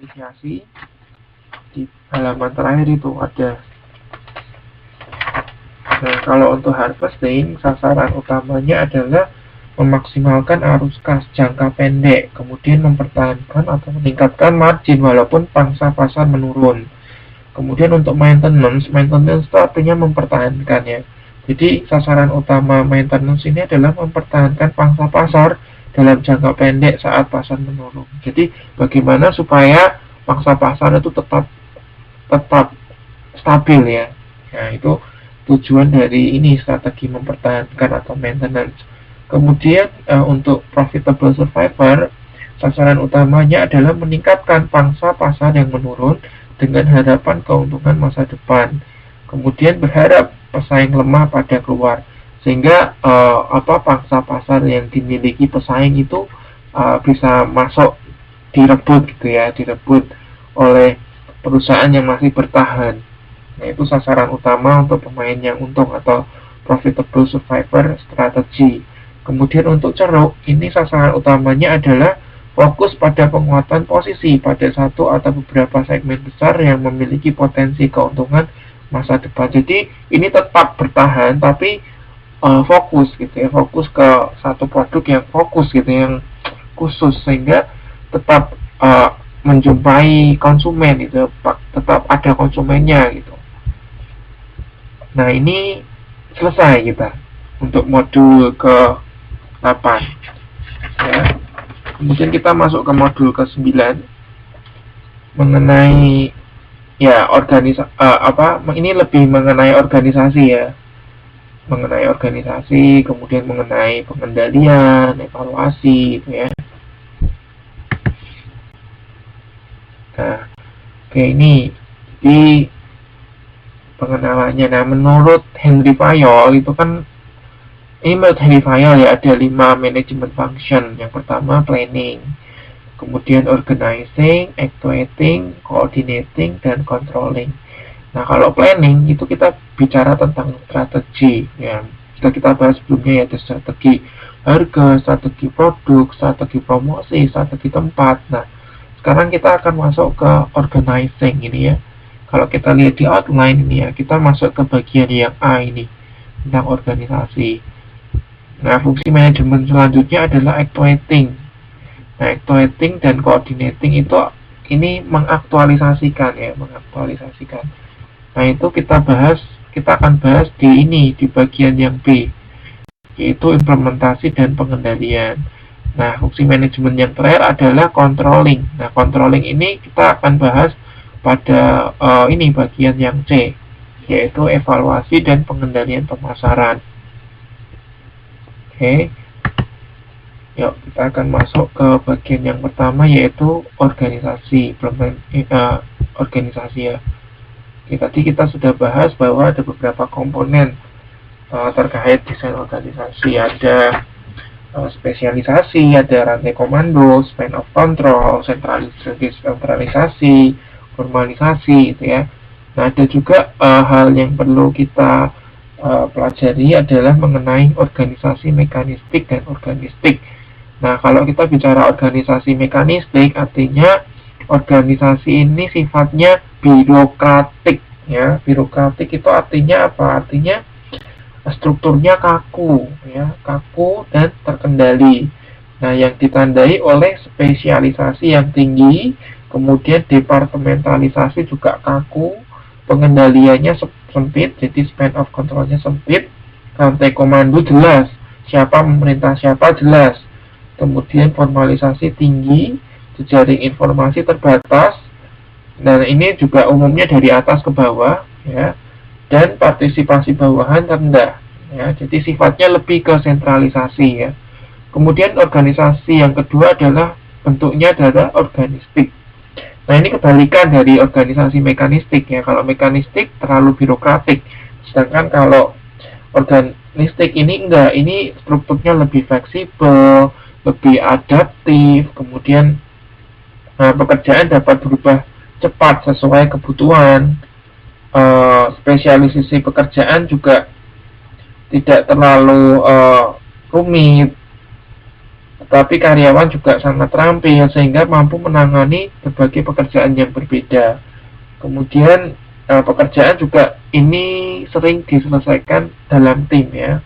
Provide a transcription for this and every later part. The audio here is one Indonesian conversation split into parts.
inisiasi di halaman terakhir itu ada. Nah, kalau untuk harvesting, sasaran utamanya adalah memaksimalkan arus kas jangka pendek, kemudian mempertahankan atau meningkatkan margin walaupun pangsa pasar menurun. Kemudian untuk maintenance itu artinya mempertahankan ya. Jadi sasaran utama maintenance ini adalah mempertahankan pangsa pasar dalam jangka pendek saat pasar menurun. Jadi bagaimana supaya pangsa pasar itu tetap stabil ya. Nah, itu tujuan dari ini strategi mempertahankan atau maintenance. Kemudian untuk profitable survivor, sasaran utamanya adalah meningkatkan pangsa pasar yang menurun dengan harapan keuntungan masa depan. Kemudian berharap pesaing lemah pada keluar, sehingga pangsa pasar yang dimiliki pesaing itu bisa masuk direbut gitu ya, direbut oleh perusahaan yang masih bertahan. Nah, itu sasaran utama untuk pemain yang untung atau profitable survivor strategi. Kemudian untuk ceruk, ini sasaran utamanya adalah fokus pada penguatan posisi pada satu atau beberapa segmen besar yang memiliki potensi keuntungan masa depan. Jadi ini tetap bertahan tapi fokus gitu ya, fokus ke satu produk yang fokus gitu, yang khusus, sehingga tetap menjumpai konsumen gitu, tetap ada konsumennya gitu. Nah, ini selesai kita untuk modul ke-8 ya. Kemudian kita masuk ke modul ke-9 mengenai ya ini lebih mengenai organisasi ya. Mengenai organisasi, kemudian mengenai pengendalian, evaluasi gitu ya. Nah, oke, ini di pengenalannya. Nah, menurut Henry Fayol itu kan, ini menurut Henry Fayol ya, ada 5 management function. Yang pertama planning, kemudian organizing, actuating, coordinating, dan controlling. Nah, kalau planning itu kita bicara tentang strategi ya. Sudah kita bahas sebelumnya, yaitu strategi harga, strategi produk, strategi promosi, strategi tempat. Nah, sekarang kita akan masuk ke organizing ini ya. Kalau kita lihat di outline ini ya, kita masuk ke bagian yang A ini, tentang organisasi. Nah, fungsi manajemen selanjutnya adalah actuating. Nah, actuating dan coordinating itu ini mengaktualisasikan ya, mengaktualisasikan. Nah, itu kita akan bahas di bagian yang B, yaitu implementasi dan pengendalian. Nah, fungsi manajemen yang terakhir adalah controlling. Nah, controlling ini kita akan bahas pada bagian yang C, yaitu evaluasi dan pengendalian pemasaran. Oke. Yuk, kita akan masuk ke bagian yang pertama, yaitu organisasi. Organisasi ya. Tadi kita sudah bahas bahwa ada beberapa komponen terkait desain organisasi. Ada spesialisasi, ada rantai komando, span of control, sentralisasi, formalisasi gitu ya. Nah, ada juga hal yang perlu kita pelajari adalah mengenai organisasi mekanistik dan organistik. Nah, kalau kita bicara organisasi mekanistik, artinya organisasi ini sifatnya birokratik ya. Birokratik itu artinya apa? Artinya strukturnya kaku ya, kaku dan terkendali. Nah, yang ditandai oleh spesialisasi yang tinggi, kemudian departementalisasi juga kaku, pengendaliannya sempit, jadi span of controlnya sempit, rantai komando jelas, siapa memerintah siapa jelas, kemudian formalisasi tinggi, jejaring informasi terbatas, dan ini juga umumnya dari atas ke bawah ya, dan partisipasi bawahan rendah ya, jadi sifatnya lebih ke sentralisasi ya. Kemudian organisasi yang kedua adalah bentuknya adalah organistik. Nah, ini kebalikan dari organisasi mekanistik ya. Kalau mekanistik terlalu birokratik, sedangkan kalau organistik ini enggak, ini strukturnya lebih fleksibel, lebih adaptif, kemudian pekerjaan dapat berubah cepat sesuai kebutuhan. Spesialisasi pekerjaan juga tidak terlalu rumit, tetapi karyawan juga sangat terampil sehingga mampu menangani berbagai pekerjaan yang berbeda. Kemudian pekerjaan juga ini sering diselesaikan dalam tim ya.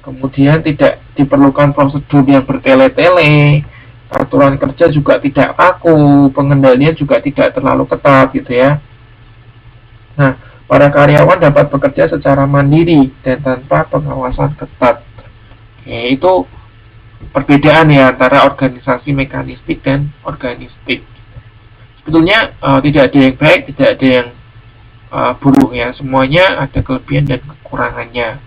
Kemudian tidak diperlukan prosedur yang bertele-tele, aturan kerja juga tidak kaku, pengendalian juga tidak terlalu ketat gitu ya. Nah, para karyawan dapat bekerja secara mandiri dan tanpa pengawasan ketat. Itu perbedaan ya antara organisasi mekanistik dan organistik. Sebetulnya tidak ada yang baik, tidak ada yang buruk ya. Semuanya ada kelebihan dan kekurangannya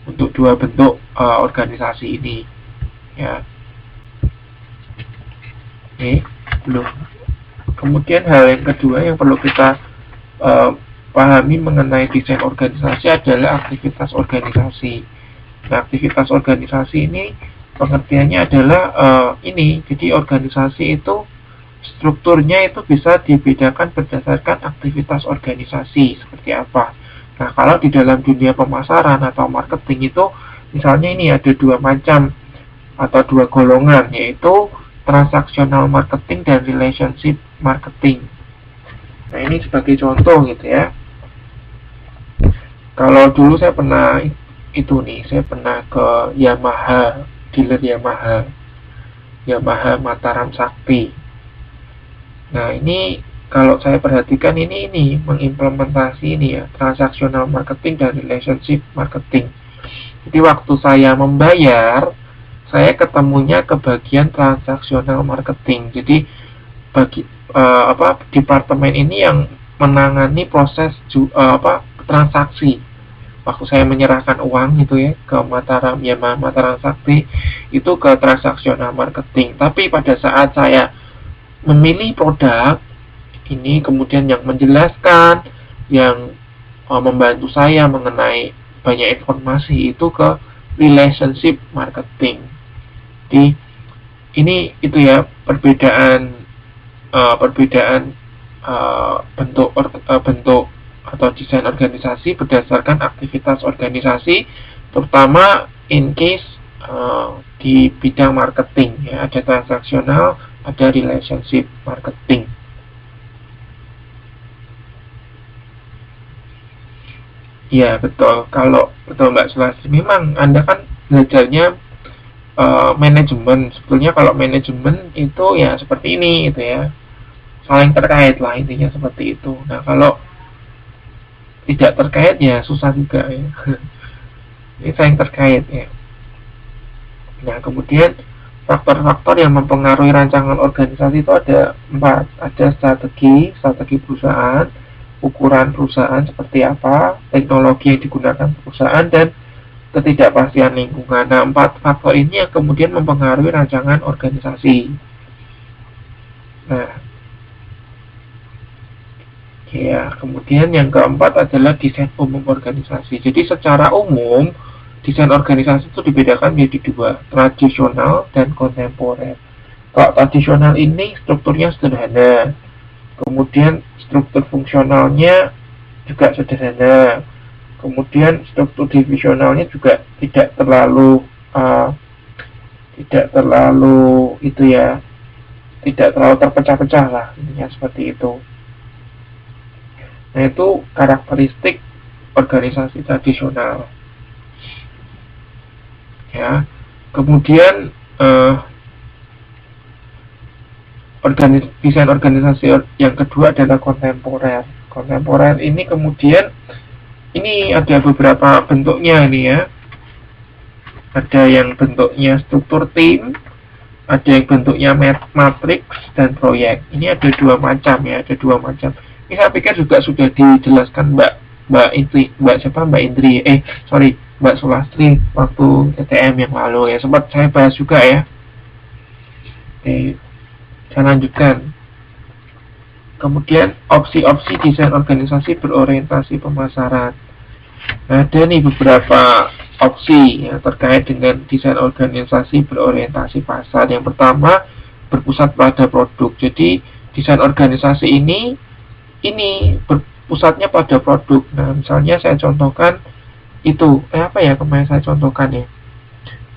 untuk dua bentuk organisasi ini ya. Belum. Kemudian hal yang kedua yang perlu kita pahami mengenai desain organisasi adalah aktivitas organisasi. Nah, aktivitas organisasi ini pengertiannya adalah ini. Jadi organisasi itu strukturnya itu bisa dibedakan berdasarkan aktivitas organisasi seperti apa. Nah, kalau di dalam dunia pemasaran atau marketing itu misalnya ini ada dua macam atau dua golongan, yaitu transaksional marketing dan relationship marketing. Nah, ini sebagai contoh gitu ya. Kalau dulu saya pernah saya pernah ke Yamaha, dealer Yamaha Mataram Sakti. Nah, ini kalau saya perhatikan ini mengimplementasi ini ya, transaksional marketing dan relationship marketing. Jadi waktu saya membayar, saya ketemunya ke bagian transaksional marketing. Jadi departemen ini yang menangani proses transaksi. Waktu saya menyerahkan uang itu ya ke Yamaha Mataram Sakti, itu ke transaksional marketing. Tapi pada saat saya memilih produk ini, kemudian yang menjelaskan, yang membantu saya mengenai banyak informasi itu ke relationship marketing. Jadi ini itu ya perbedaan bentuk atau desain organisasi berdasarkan aktivitas organisasi, terutama in case di bidang marketing ya, ada transaksional, ada relationship marketing. Ya betul, kalau betul Mbak Sulastri, memang Anda kan belajarnya manajemen. Sebetulnya kalau manajemen itu ya seperti ini itu ya, saling terkait lah intinya seperti itu. Nah, kalau tidak terkait ya susah juga ya. Ini saling terkait ya. Nah, kemudian faktor-faktor yang mempengaruhi rancangan organisasi itu ada 4. Ada strategi perusahaan, ukuran perusahaan seperti apa, teknologi yang digunakan perusahaan, dan ketidakpastian lingkungan. Nah, 4 faktor ini yang kemudian mempengaruhi rancangan organisasi. Nah, ya, kemudian yang keempat adalah desain umum organisasi. Jadi secara umum, desain organisasi itu dibedakan menjadi 2, tradisional dan kontemporer. Kalau tradisional ini strukturnya sederhana, kemudian struktur fungsionalnya juga sederhana, kemudian struktur divisionalnya juga tidak terlalu itu ya, tidak terlalu terpecah-pecah lah, intinya seperti itu. Nah, itu karakteristik organisasi tradisional ya. Kemudian desain organisasi yang kedua adalah kontemporer. Kontemporer ini kemudian ini ada beberapa bentuknya nih ya. Ada yang bentuknya struktur tim, ada yang bentuknya matriks dan proyek. Ini ada 2 macam ya, ada 2 macam. Ini saya pikir juga sudah dijelaskan Mbak Sulastri waktu TTM yang lalu ya, sempat saya bahas juga ya. Oke, saya lanjutkan. Kemudian opsi-opsi desain organisasi berorientasi pemasaran. Nah, ada nih beberapa opsi ya, terkait dengan desain organisasi berorientasi pasar. Yang pertama, berpusat pada produk. Jadi desain organisasi ini berpusatnya pada produk. Nah, misalnya saya contohkan itu kemarin saya contohkan ya.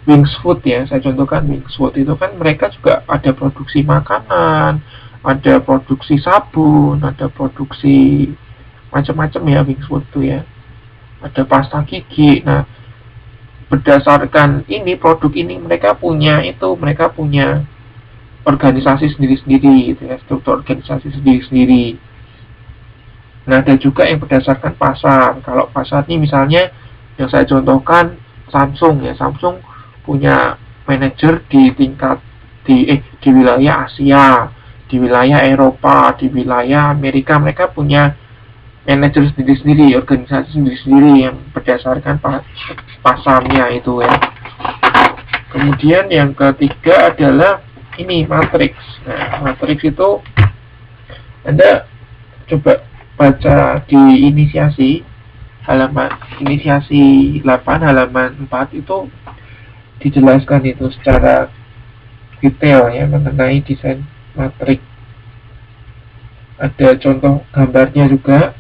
Wings Food ya, saya contohkan Wings Food itu kan mereka juga ada produksi makanan, ada produksi sabun, ada produksi macam-macam ya Wings Food itu ya, ada pasta gigi. Nah, berdasarkan ini produk ini mereka punya organisasi sendiri-sendiri gitu ya, struktur organisasi sendiri-sendiri. Nah, ada juga yang berdasarkan pasar. Kalau pasar ini misalnya yang saya contohkan Samsung ya, Samsung punya manajer di tingkat di wilayah Asia, di wilayah Eropa, di wilayah Amerika. Mereka punya manajer sendiri-sendiri, organisasi sendiri-sendiri yang berdasarkan pasarnya itu ya. Kemudian yang ketiga adalah ini matriks. Nah, matriks itu Anda coba baca di inisiasi 8 halaman 4 itu dijelaskan itu secara detail ya mengenai desain matriks. Ada contoh gambarnya juga,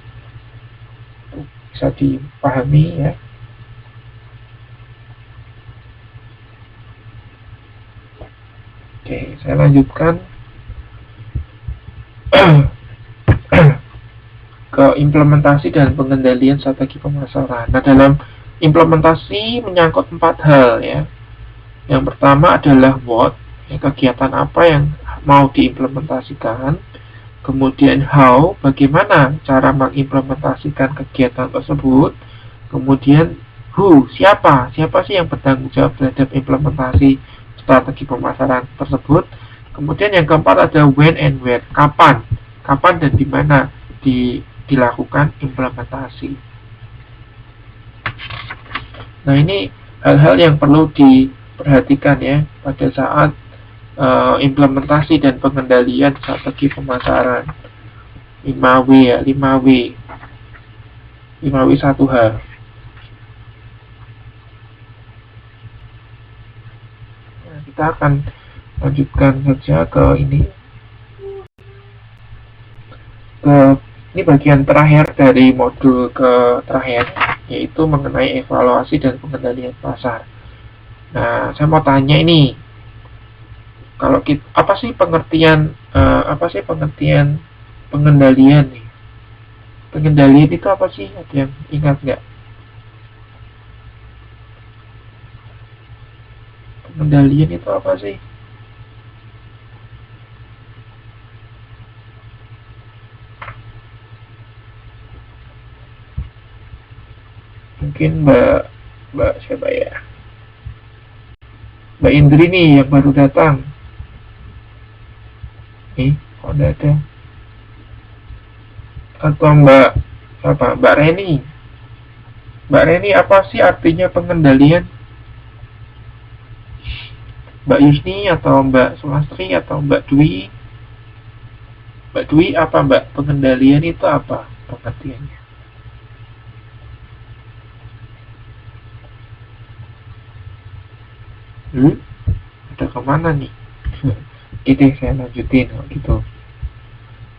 bisa dipahami ya. Oke, saya lanjutkan ke implementasi dan pengendalian strategi pemasaran. Nah, dalam implementasi menyangkut 4 hal ya. Yang pertama adalah what, ya, kegiatan apa yang mau diimplementasikan. Kemudian how, bagaimana cara mengimplementasikan kegiatan tersebut. Kemudian who, siapa sih yang bertanggung jawab terhadap implementasi strategi pemasaran tersebut. Kemudian yang keempat ada when and where, kapan dan di mana dilakukan implementasi. Nah, ini hal-hal yang perlu diperhatikan ya pada saat implementasi dan pengendalian strategi pemasaran. 5W ya, 5W 1H. Nah, kita akan lanjutkan saja ke ini. Ini bagian terakhir dari modul terakhir, yaitu mengenai evaluasi dan pengendalian pasar. Nah, saya mau tanya ini, kalau kita, apa sih pengertian pengendalian nih? Pengendalian itu apa sih? Ada yang ingat nggak? Pengendalian itu apa sih? Mungkin Mbak siapa ya? Mbak Indri nih yang baru datang. Kok nggak ada? Atau Mbak Reni? Mbak Reni, apa sih artinya pengendalian? Mbak Yusni atau Mbak Sulastri atau Mbak Dwi? Mbak Dwi, apa Mbak, pengendalian itu apa pengertiannya? Ada kemana nih? Oke, saya lanjutin gitu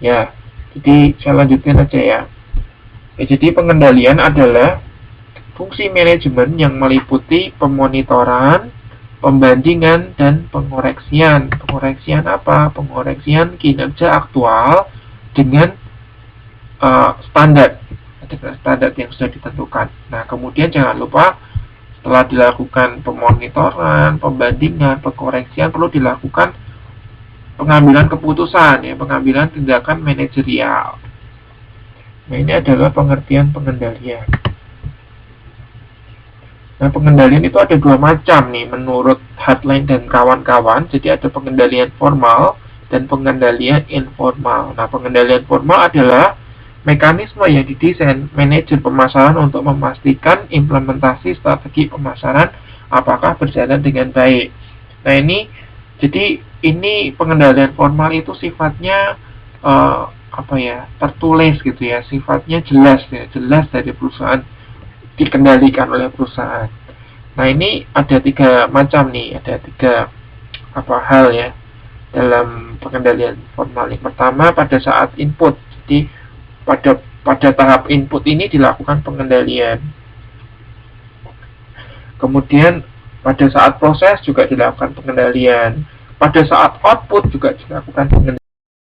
ya. Jadi saya lanjutin aja ya. Jadi pengendalian adalah fungsi manajemen yang meliputi pemonitoran, pembandingan, dan pengoreksian. Pengoreksian apa? Pengoreksian kinerja aktual dengan standar yang sudah ditentukan. Nah, kemudian jangan lupa setelah dilakukan pemonitoran, pembandingan, pengoreksian, perlu dilakukan pengambilan keputusan ya, pengambilan tindakan manajerial. Nah, ini adalah pengertian pengendalian. Nah, pengendalian itu ada 2 macam nih menurut Hardline dan kawan-kawan. Jadi ada pengendalian formal dan pengendalian informal. Nah, pengendalian formal adalah mekanisme yang didesain manajer pemasaran untuk memastikan implementasi strategi pemasaran apakah berjalan dengan baik. Nah, ini pengendalian formal itu sifatnya tertulis gitu ya, sifatnya jelas dari perusahaan, dikendalikan oleh perusahaan. Nah, ini ada 3 macam nih, ada 3 hal ya dalam pengendalian formal. Yang pertama pada saat input. Jadi pada tahap input ini dilakukan pengendalian. Kemudian Pada saat proses juga dilakukan pengendalian. Pada saat output juga dilakukan pengendalian.